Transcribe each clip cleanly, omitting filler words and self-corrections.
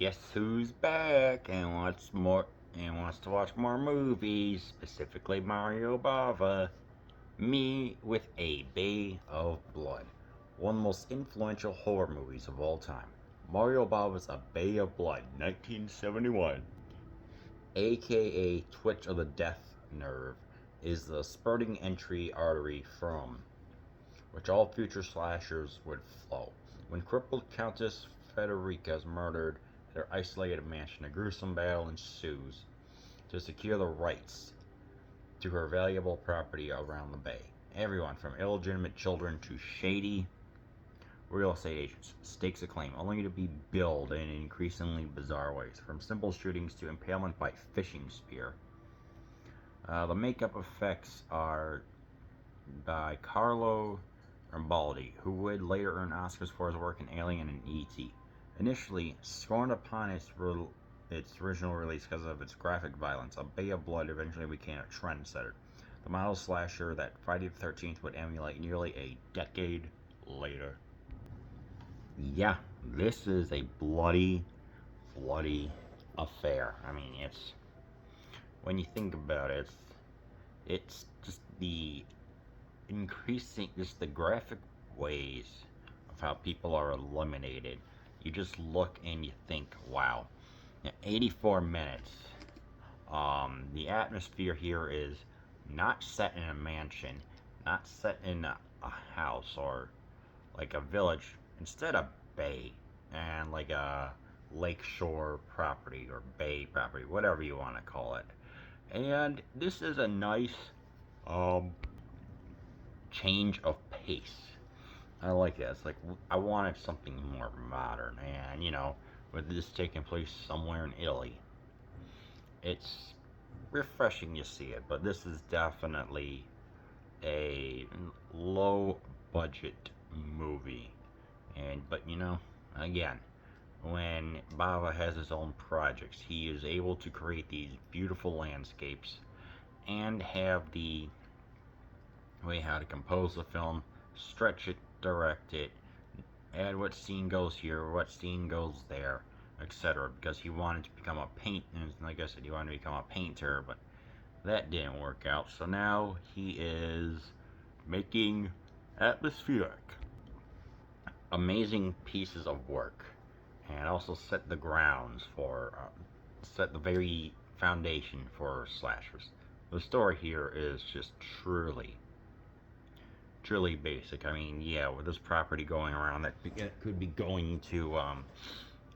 Guess who's back and wants to watch more movies, specifically Mario Bava. Me with A Bay of Blood, one of the most influential horror movies of all time. Mario Bava's A Bay of Blood, 1971, aka Twitch of the Death Nerve, is the spurting entry artery from which all future slashers would flow. When crippled Countess Frederica is murdered at her isolated mansion, a gruesome battle ensues to secure the rights to her valuable property around the bay. Everyone from illegitimate children to shady real estate agents stakes a claim, only to be billed in increasingly bizarre ways, from simple shootings to impalement by fishing spear. The makeup effects are by Carlo Rambaldi, who would later earn Oscars for his work in Alien and E.T. Initially scorned upon its original release because of its graphic violence, A Bay of Blood eventually became a trendsetter. The model slasher that Friday the 13th would emulate nearly a decade later. Yeah, this is a bloody affair. I mean, when you think about it, it's just the graphic ways of how people are eliminated. You just look and you think, wow. 84 minutes. The atmosphere here is not set in a mansion, not set in a house or like a village, instead a bay and like a lakeshore property or bay property, whatever you want to call it. And this is a nice um, change of pace. I like that. It's like I wanted something more modern, and with this taking place somewhere in Italy, it's refreshing to see it. But this is definitely a low budget movie, but again, when Bava has his own projects, he is able to create these beautiful landscapes and have the way how to compose the film, stretch it, direct it, add what scene goes here, what scene goes there, etc. Because he wanted to become a like I said, he wanted to become a painter, but that didn't work out. So now he is making atmospheric, amazing pieces of work, and also set the very foundation for slashers. The story here is just truly basic. I mean, yeah, with this property going around, that could be going to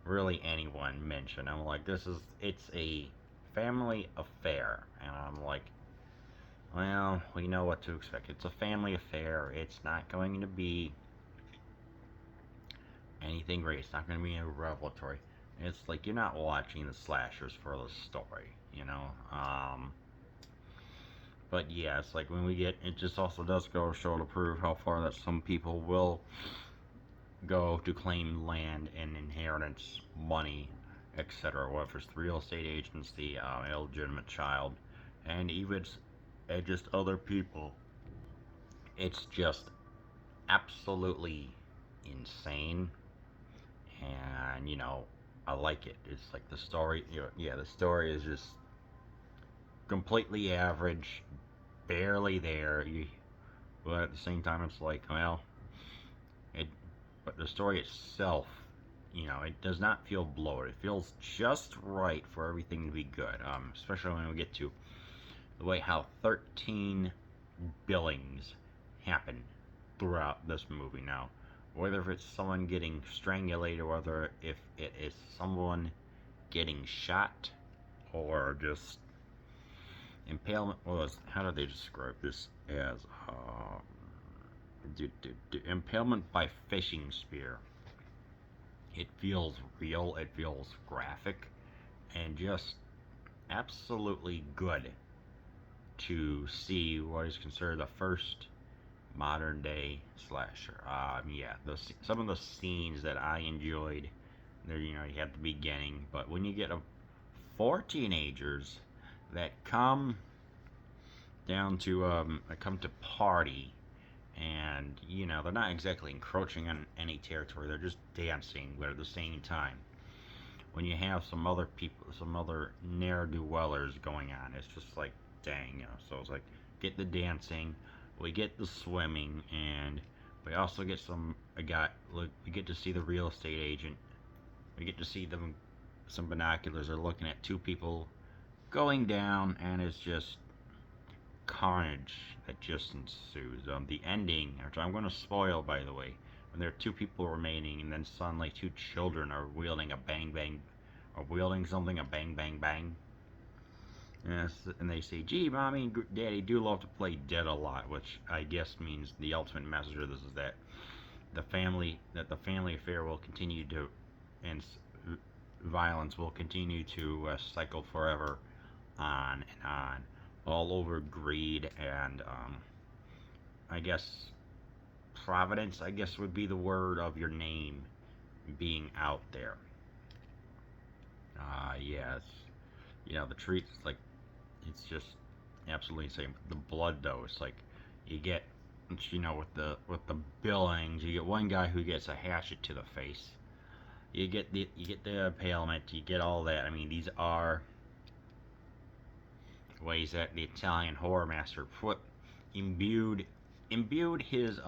really anyone mentioned. I'm like, it's a family affair, and I'm like, well, we know what to expect. It's a family affair. It's not going to be anything great. It's not going to be a revelatory. It's like you're not watching the slashers for the story. But yeah, it's like when it just also does go show to prove how far that some people will go to claim land and inheritance, money, etc. Whether it's the real estate agents, the illegitimate child, and even just other people. It's just absolutely insane, and I like it. It's like the story. Yeah, the story is just completely average, barely there. But at the same time, it's like, well, it. But the story itself, it does not feel bloated. It feels just right for everything to be good. Especially when we get to the way how 13 billings happen throughout this movie. Now, whether it's someone getting strangulated, or whether if it is someone getting shot, or just impalement. How do they describe this as? Impalement by fishing spear. It feels real. It feels graphic, and just absolutely good to see what is considered the first modern day slasher. Yeah, some of the scenes that I enjoyed. There, you have the beginning, but when you get four teenagers that come to party, and they're not exactly encroaching on any territory. They're just dancing, but at the same time, when you have some other people, some other ne'er-do-wellers going on. It's just like, dang, you know. So it's like, get the dancing, we get the swimming, and we also get some. Look, we get to see the real estate agent. We get to see them. Some binoculars are looking at two people going down, and it's just carnage that just ensues. The ending, which I'm going to spoil, by the way, when there are two people remaining, and then suddenly two children are wielding a bang bang, or wielding something, a bang bang bang. Yes, and they say, "Gee, mommy and daddy do love to play dead a lot," which I guess means the ultimate message of this is that the family affair will continue to, and violence will continue to cycle forever on and on, all over greed and I guess providence. I guess would be the word of your name being out there. Yes, you know the treats like it's just absolutely insane. The blood though, it's like you get, you know, with the billings, you get one guy who gets a hatchet to the face. You get the impalement. You get all that. I mean, these are ways that the Italian horror master put imbued his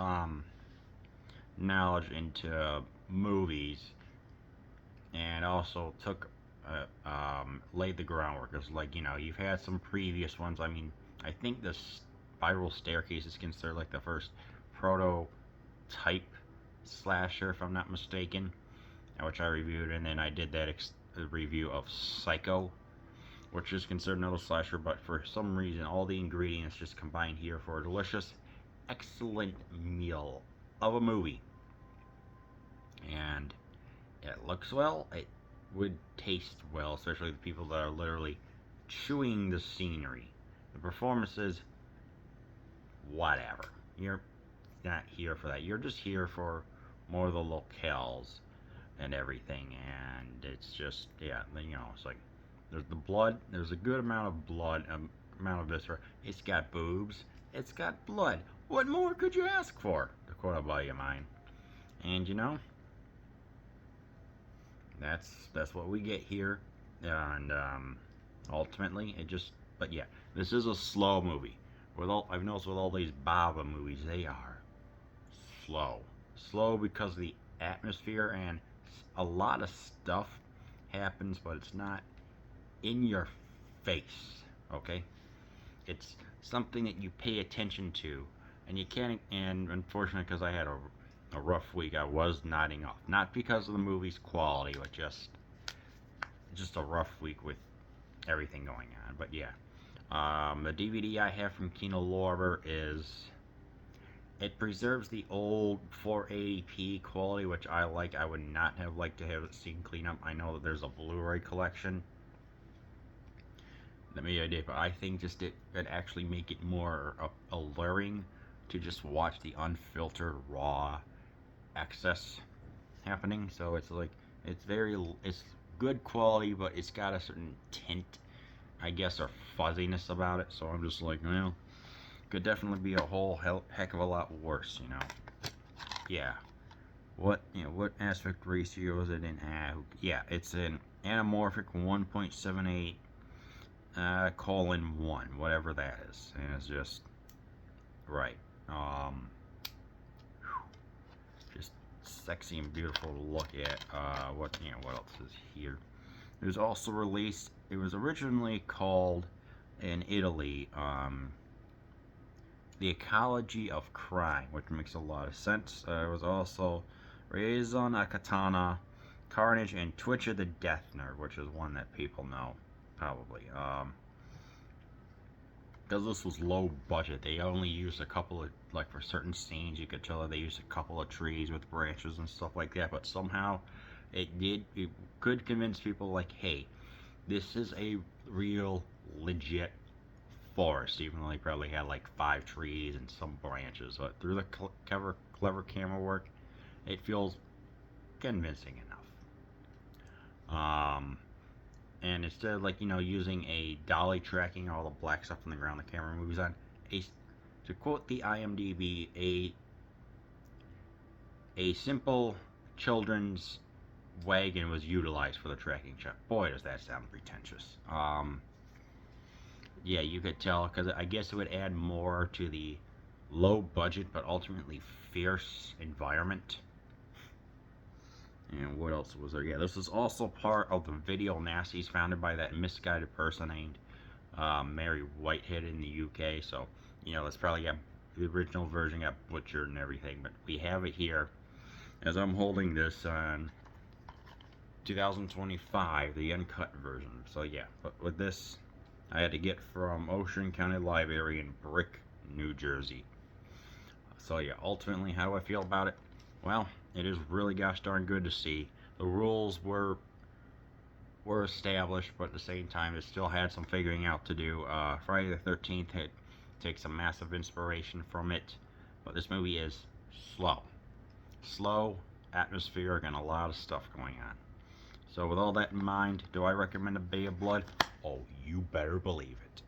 knowledge into movies, and also took laid the groundwork. It's like, you know, you've had some previous ones. I mean, I think the Spiral Staircase is considered like the first prototype slasher, if I'm not mistaken, which I reviewed, and then I did that review of Psycho, which is considered another slasher, but for some reason all the ingredients just combined here for a delicious, excellent meal of a movie. And it looks well, it would taste well, especially the people that are literally chewing the scenery. The performances, whatever. You're not here for that. You're just here for more of the locales and everything, and it's just, yeah, you know, it's like there's the blood, there's a good amount of blood, amount of viscera. It's got boobs, it's got blood. What more could you ask for? To quote a buddy of mine. And you know, that's what we get here, and ultimately it just. But yeah, this is a slow movie. With all I've noticed with all these Baba movies, they are slow because of the atmosphere, and a lot of stuff happens, but it's not in your face. Okay, it's something that you pay attention to, and you can't. And unfortunately, because I had a rough week, I was nodding off. Not because of the movie's quality, but just a rough week with everything going on. But yeah, the DVD I have from Kino Lorber is. It preserves the old 480p quality, which I like. I would not have liked to have it seen clean up. I know that there's a Blu-ray collection that maybe I did, but I think just it actually make it more alluring to just watch the unfiltered raw excess happening. So it's like it's good quality, but it's got a certain tint, I guess, or fuzziness about it. So I'm just like, well, could definitely be a whole heck of a lot worse, you know. Yeah. What aspect ratio is it in? Yeah, it's an anamorphic 1.78 colon 1, whatever that is, and it's just right. Just sexy and beautiful to look at. What else is here? It was also released. It was originally called in Italy. The Ecology of Crime, which makes a lot of sense. It was also Raison a Katana, Carnage, and Twitch of the Death Nerd, which is one that people know, probably. Because this was low budget, they only used a couple of, like for certain scenes, you could tell that they used a couple of trees with branches and stuff like that, but somehow it could convince people, like, hey, this is a real, legit forest, even though they probably had like 5 trees and some branches. But through the clever camera work, it feels convincing enough. And instead of, like, using a dolly tracking all the black stuff on the ground the camera moves on, to quote the IMDb, a simple children's wagon was utilized for the tracking shot. Boy, does that sound pretentious. Yeah, you could tell, because I guess it would add more to the low budget but ultimately fierce environment. And what else was there? Yeah, this is also part of the video nasties founded by that misguided person named Mary Whitehead in the UK. So, that's probably got the original version got butchered and everything, but we have it here as I'm holding this on 2025, the uncut version. So yeah, but with this, I had to get from Ocean County Library in Brick, New Jersey. So yeah, ultimately, how do I feel about it? Well, it is really gosh darn good to see. The rules were established, but at the same time, it still had some figuring out to do. Friday the 13th takes a massive inspiration from it, but this movie is slow, atmospheric, and a lot of stuff going on. So with all that in mind, do I recommend A Bay of Blood? Oh, you better believe it.